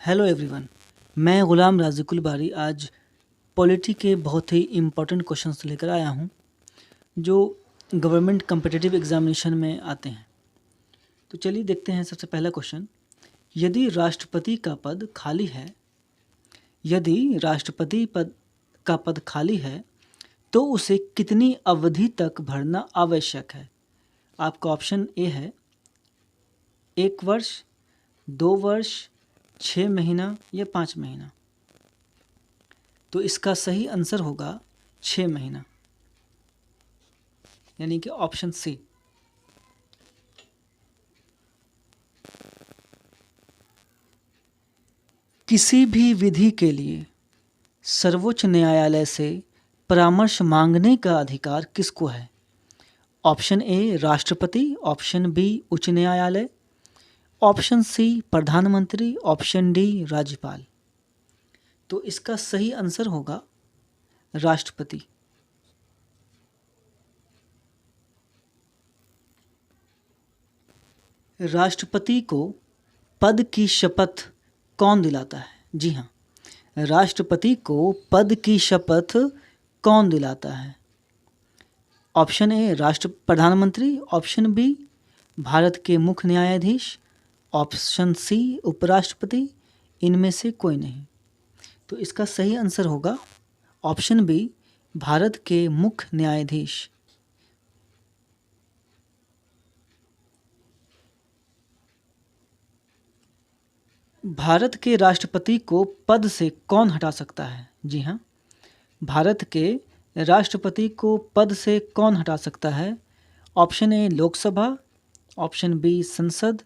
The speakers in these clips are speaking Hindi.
Hello everyone. मैं ग़ुलाम राज़िकुल बारी आज पॉलिटी के बहुत ही इम्पोर्टेंट क्वेश्चंस लेकर आया हूं जो गवर्नमेंट कम्पिटिटिव एग्जामिनेशन में आते हैं। तो चलिए देखते हैं। सबसे पहला क्वेश्चन, यदि राष्ट्रपति का पद खाली है तो उसे कितनी अवधि तक भरना आवश्यक है? आपका ऑप्शन ए है 1 वर्ष, 2 वर्ष, 6 महीना या 5 महीना। तो इसका सही आंसर होगा 6 महीना, यानी कि ऑप्शन सी। किसी भी विधि के लिए सर्वोच्च न्यायालय से परामर्श मांगने का अधिकार किसको है? ऑप्शन ए राष्ट्रपति, ऑप्शन बी उच्च न्यायालय, ऑप्शन सी प्रधानमंत्री, ऑप्शन डी राज्यपाल। तो इसका सही आंसर होगा राष्ट्रपति। राष्ट्रपति को पद की शपथ कौन दिलाता है? जी हाँ, राष्ट्रपति को पद की शपथ कौन दिलाता है? ऑप्शन ए प्रधानमंत्री, ऑप्शन बी भारत के मुख्य न्यायाधीश, ऑप्शन सी उपराष्ट्रपति, इनमें से कोई नहीं। तो इसका सही आंसर होगा ऑप्शन बी भारत के मुख्य न्यायाधीश। भारत के राष्ट्रपति को पद से कौन हटा सकता है? जी हाँ, भारत के राष्ट्रपति को पद से कौन हटा सकता है? Option A Lok Sabha, option B संसद,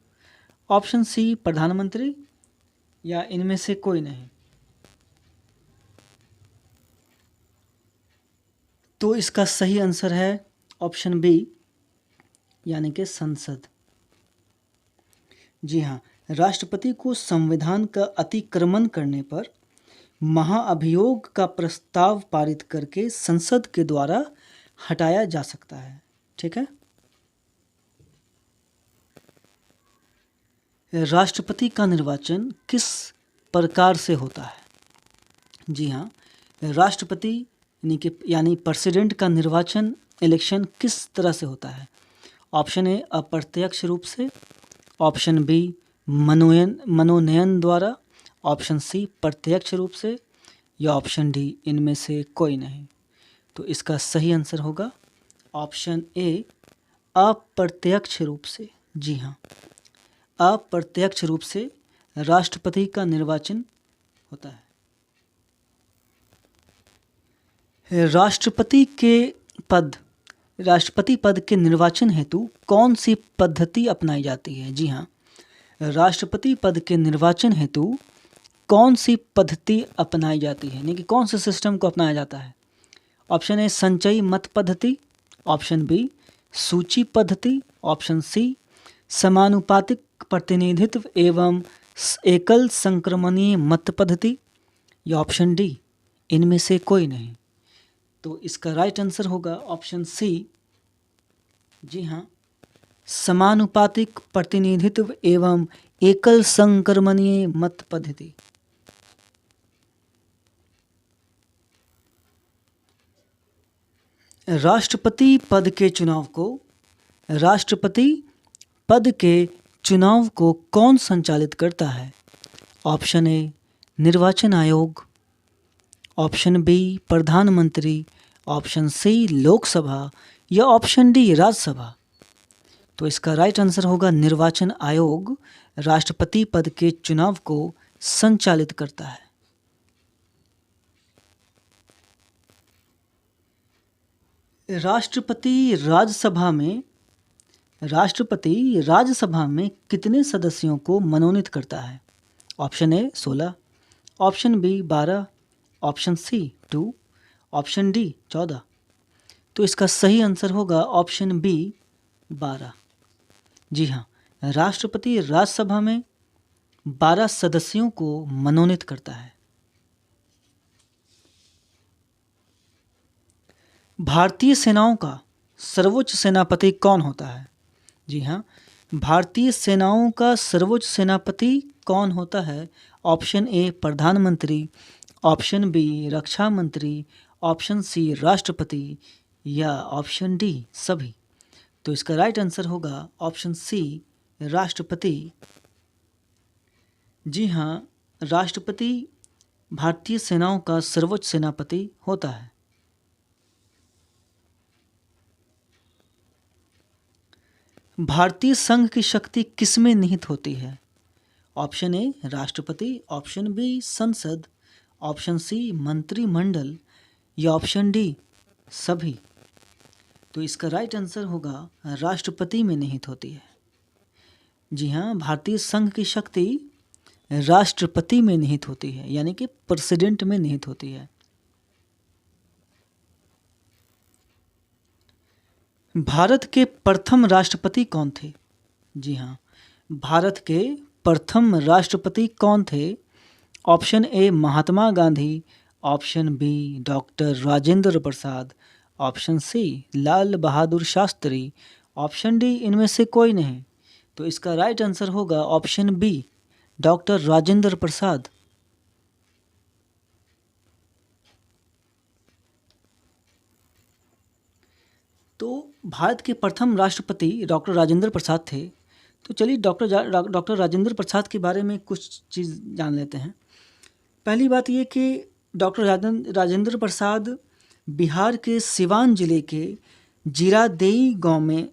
ऑप्शन सी प्रधानमंत्री या इनमें से कोई नहीं। तो इसका सही आंसर है ऑप्शन बी, यानी कि संसद। जी हाँ, राष्ट्रपति को संविधान का अतिक्रमण करने पर महाअभियोग का प्रस्ताव पारित करके संसद के द्वारा हटाया जा सकता है। ठीक है। राष्ट्रपति का निर्वाचन किस प्रकार से होता है? जी हाँ, राष्ट्रपति यानी प्रेसिडेंट का निर्वाचन इलेक्शन किस तरह से होता है? ऑप्शन ए अप्रत्यक्ष रूप से, ऑप्शन बी मनोनयन द्वारा, ऑप्शन सी प्रत्यक्ष रूप से या ऑप्शन डी इनमें से कोई नहीं। तो इसका सही आंसर होगा ऑप्शन ए अप्रत्यक्ष रूप से। जी हाँ, अप्रत्यक्ष रूप से राष्ट्रपति का निर्वाचन होता है। राष्ट्रपति पद के निर्वाचन हेतु कौन सी पद्धति अपनाई जाती है? जी हाँ, राष्ट्रपति पद के निर्वाचन हेतु कौन सी पद्धति अपनाई जाती है, यानी कि कौन से सिस्टम को अपनाया जाता है? ऑप्शन ए संचयी मत पद्धति, ऑप्शन बी सूची पद्धति, ऑप्शन सी समानुपातिक प्रतिनिधित्व एवं एकल संक्रमणीय मत पद्धति या ऑप्शन डी इनमें से कोई नहीं। तो इसका राइट आंसर होगा ऑप्शन सी। जी हाँ, समानुपातिक प्रतिनिधित्व एवं एकल संक्रमणीय मत पद्धति। राष्ट्रपति पद के चुनाव को कौन संचालित करता है? ऑप्शन ए निर्वाचन आयोग, ऑप्शन बी प्रधानमंत्री, ऑप्शन सी लोकसभा या ऑप्शन डी राज्यसभा। तो इसका राइट आंसर होगा निर्वाचन आयोग राष्ट्रपति पद के चुनाव को संचालित करता है। राष्ट्रपति राज्यसभा में कितने सदस्यों को मनोनीत करता है? Option A 16, option B 12, option C 2, option D 14। तो इसका सही आंसर होगा ऑप्शन बी 12। जी हाँ, राष्ट्रपति राज्यसभा में 12 सदस्यों को मनोनीत करता है। भारतीय सेनाओं का सर्वोच्च सेनापति कौन होता है? जी हाँ, भारतीय सेनाओं का सर्वोच्च सेनापति कौन होता है? ऑप्शन ए प्रधानमंत्री, ऑप्शन बी रक्षा मंत्री, ऑप्शन सी राष्ट्रपति या ऑप्शन डी सभी। तो इसका राइट आंसर होगा ऑप्शन सी राष्ट्रपति। जी हाँ, राष्ट्रपति भारतीय सेनाओं का सर्वोच्च सेनापति होता है। भारतीय संघ की शक्ति किसमें निहित होती है? ऑप्शन ए राष्ट्रपति, ऑप्शन बी संसद, ऑप्शन सी मंत्रिमंडल या ऑप्शन डी सभी। तो इसका राइट आंसर होगा राष्ट्रपति में निहित होती है। जी हाँ, भारतीय संघ की शक्ति राष्ट्रपति में निहित होती है, यानी कि प्रेसिडेंट में निहित होती है। भारत के प्रथम राष्ट्रपति कौन थे? जी हाँ, भारत के प्रथम राष्ट्रपति कौन थे? Option A Mahatma Gandhi, option B doctor Rajendra Prasad, option C Lal Bahadur Shastri, option D इनमें से कोई नहीं। तो इसका राइट आंसर होगा option B doctor Rajendra Prasad. तो भारत के प्रथम राष्ट्रपति डॉक्टर राजेंद्र प्रसाद थे। तो चलिए डॉक्टर राजेंद्र प्रसाद के बारे में कुछ चीज़ जान लेते हैं। पहली बात ये कि डॉक्टर राजेंद्र प्रसाद बिहार के सिवान जिले के जीरादेई गांव में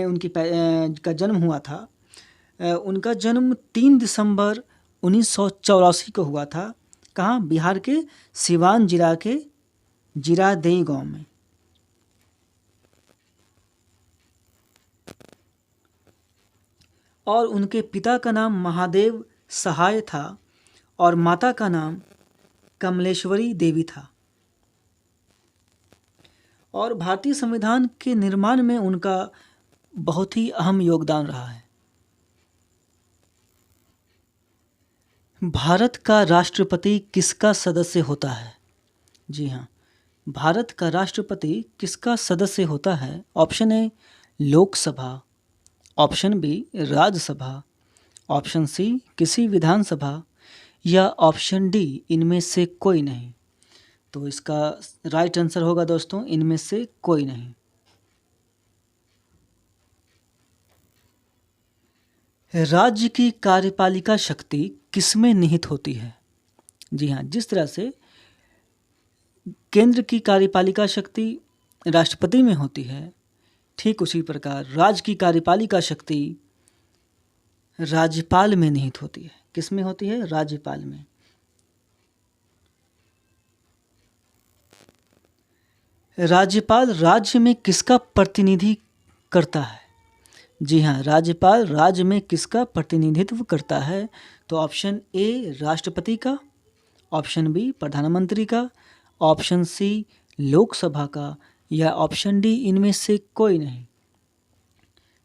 उनकी का जन्म हुआ था। उनका जन्म 3 दिसंबर 1984 को हुआ था। कहाँ? बिहार के सिवान जिला के जीरादेई गांव में। और उनके पिता का नाम महादेव सहाय था और माता का नाम कमलेश्वरी देवी था। और भारतीय संविधान के निर्माण में उनका बहुत ही अहम योगदान रहा है। भारत का राष्ट्रपति किसका सदस्य होता है? जी हाँ, भारत का राष्ट्रपति किसका सदस्य होता है? Option A Lok Sabha, option B Rajya Sabha, option C किसी विधानसभा या ऑप्शन डी इनमें से कोई नहीं। तो इसका राइट आंसर होगा दोस्तों इनमें से कोई नहीं। राज्य की कार्यपालिका शक्ति किसमें निहित होती है? जी हाँ, जिस तरह से केंद्र की कार्यपालिका शक्ति राष्ट्रपति में होती है, ठीक उसी प्रकार राज्य की कार्यपालिका शक्ति राज्यपाल में निहित होती है। किस में होती है? राज्यपाल में। राज्यपाल राज्य में किसका प्रतिनिधि करता है? जी हाँ, राज्यपाल राज्य में किसका प्रतिनिधित्व करता है? तो ऑप्शन ए राष्ट्रपति का, ऑप्शन बी प्रधानमंत्री का, ऑप्शन सी लोकसभा का या ऑप्शन डी इनमें से कोई नहीं।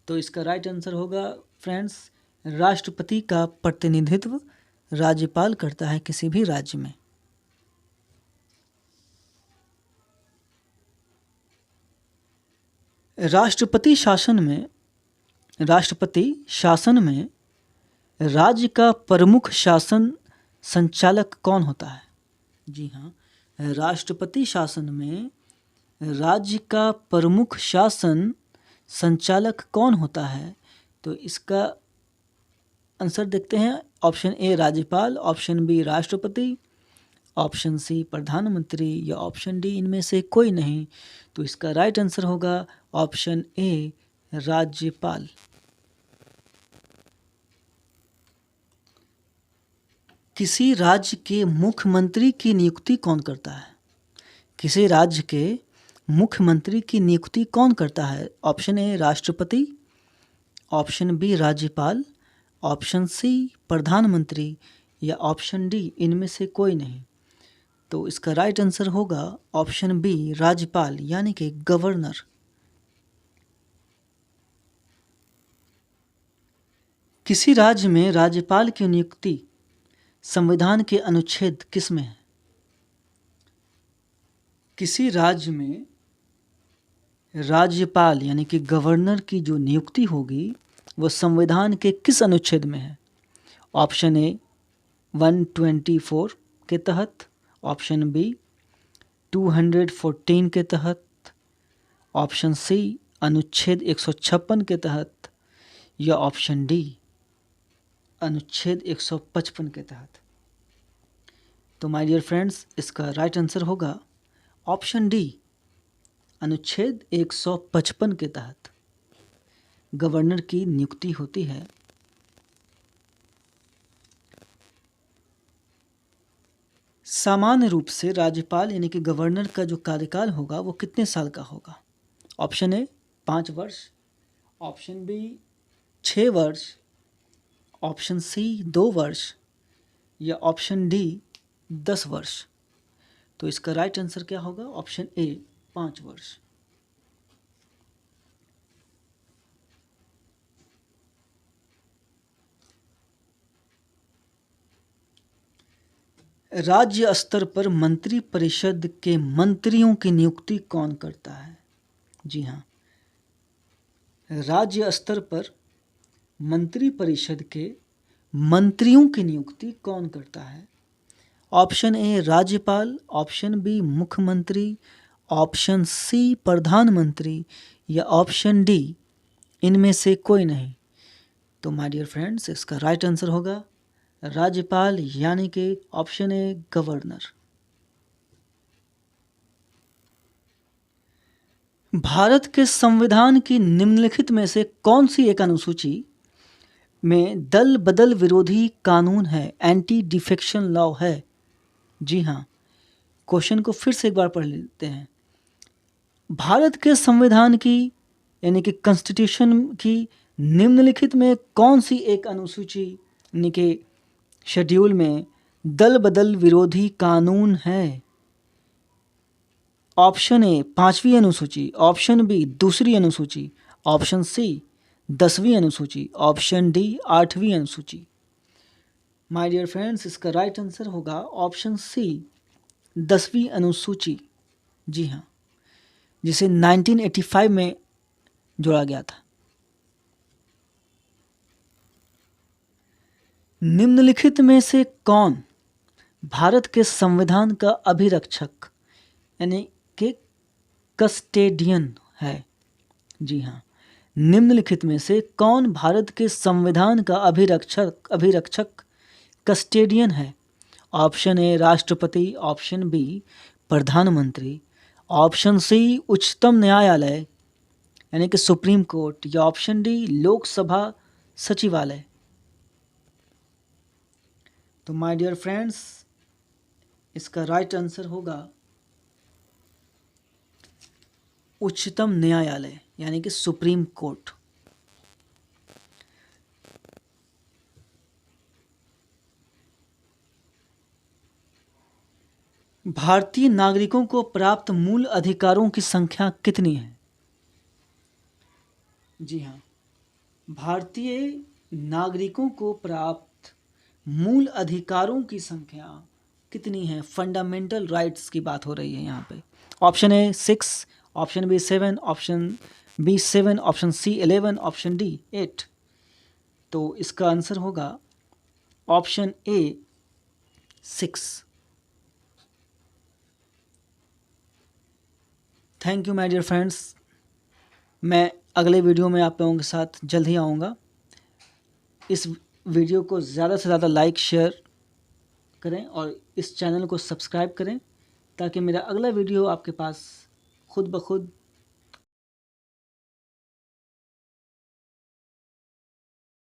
तो इसका राइट आंसर होगा फ्रेंड्स राष्ट्रपति का प्रतिनिधित्व राज्यपाल करता है किसी भी राज्य में। राष्ट्रपति शासन में राज्य का प्रमुख शासन संचालक कौन होता है? जी हाँ, राष्ट्रपति शासन में राज्य का प्रमुख शासन संचालक कौन होता है? तो इसका आंसर देखते हैं। ऑप्शन ए राज्यपाल, ऑप्शन बी राष्ट्रपति, ऑप्शन सी प्रधानमंत्री या ऑप्शन डी इनमें से कोई नहीं। तो इसका राइट आंसर होगा ऑप्शन ए राज्यपाल। किसी राज्य के मुख्यमंत्री की नियुक्ति कौन करता है? किसी राज्य के मुख्यमंत्री की नियुक्ति कौन करता है? ऑप्शन ए राष्ट्रपति, ऑप्शन बी राज्यपाल, ऑप्शन सी प्रधानमंत्री या ऑप्शन डी इनमें से कोई नहीं। तो इसका राइट आंसर होगा ऑप्शन बी राज्यपाल यानी कि गवर्नर। किसी राज्य में राज्यपाल की नियुक्ति संविधान के अनुच्छेद किस में है? किसी राज्य में राज्यपाल यानी कि गवर्नर की जो नियुक्ति होगी वो संविधान के किस अनुच्छेद में है? ऑप्शन ए 124 के तहत, ऑप्शन बी 214 के तहत, ऑप्शन सी अनुच्छेद 156 के तहत, या ऑप्शन डी अनुच्छेद 155 के तहत। तो माय डियर फ्रेंड्स, इसका राइट आंसर होगा ऑप्शन डी अनुच्छेद 155 के तहत गवर्नर की नियुक्ति होती है। सामान्य रूप से राज्यपाल यानी कि गवर्नर का जो कार्यकाल होगा वो कितने साल का होगा? ऑप्शन ए 5 वर्ष, ऑप्शन बी 6 वर्ष, ऑप्शन सी 2 वर्ष, या ऑप्शन डी 10 वर्ष। तो इसका राइट आंसर क्या होगा? ऑप्शन ए 5 वर्ष। राज्य स्तर पर मंत्री परिषद के मंत्रियों की नियुक्ति कौन करता है? जी हाँ, राज्य स्तर पर मंत्री परिषद के मंत्रियों की नियुक्ति कौन करता है? ऑप्शन ए राज्यपाल, ऑप्शन बी मुख्यमंत्री, ऑप्शन सी प्रधानमंत्री, या ऑप्शन डी इनमें से कोई नहीं। तो माय डियर फ्रेंड्स, इसका राइट आंसर होगा राज्यपाल यानी कि ऑप्शन ए गवर्नर। भारत के संविधान की निम्नलिखित में से कौन सी एक अनुसूची में दल बदल विरोधी कानून है, एंटी डिफेक्शन लॉ है? जी हाँ, क्वेश्चन को फिर से एक बार पढ़ लेते हैं। भारत के संविधान की यानी कि कॉन्स्टिट्यूशन की निम्नलिखित में कौन सी एक अनुसूची यानी कि शेड्यूल में दल बदल विरोधी कानून है? ऑप्शन ए 5वीं अनुसूची, ऑप्शन बी 2री अनुसूची, ऑप्शन सी 10वीं अनुसूची, ऑप्शन डी 8वीं अनुसूची। माय डियर फ्रेंड्स, इसका राइट आंसर होगा ऑप्शन सी 10वीं अनुसूची। जी हाँ, जिसे 1985 में जोड़ा गया था। निम्नलिखित में से कौन भारत के संविधान का अभिरक्षक यानी कि कस्टेडियन है? जी हाँ, निम्नलिखित में से कौन भारत के संविधान का अभिरक्षक कस्टेडियन है? ऑप्शन ए राष्ट्रपति, ऑप्शन बी प्रधानमंत्री, ऑप्शन सी उच्चतम न्यायालय यानी कि सुप्रीम कोर्ट, या ऑप्शन डी लोकसभा सचिवालय। तो माय डियर फ्रेंड्स, इसका राइट आंसर होगा उच्चतम न्यायालय यानी कि सुप्रीम कोर्ट। भारतीय नागरिकों को प्राप्त मूल अधिकारों की संख्या कितनी है? जी हाँ, भारतीय नागरिकों को प्राप्त मूल अधिकारों की संख्या कितनी है? फंडामेंटल राइट्स की बात हो रही है यहाँ पे। Option A 6, option B 7, option B 7, option C 11, option D 8। तो इसका आंसर होगा option A 6। Thank you my dear friends, मैं अगले वीडियो में आप लोगों के साथ जल्द ही आऊँगा। इस वीडियो को ज़्यादा से ज़्यादा लाइक शेयर करें और इस चैनल को सब्सक्राइब करें ताकि मेरा अगला वीडियो आपके पास खुद ब खुद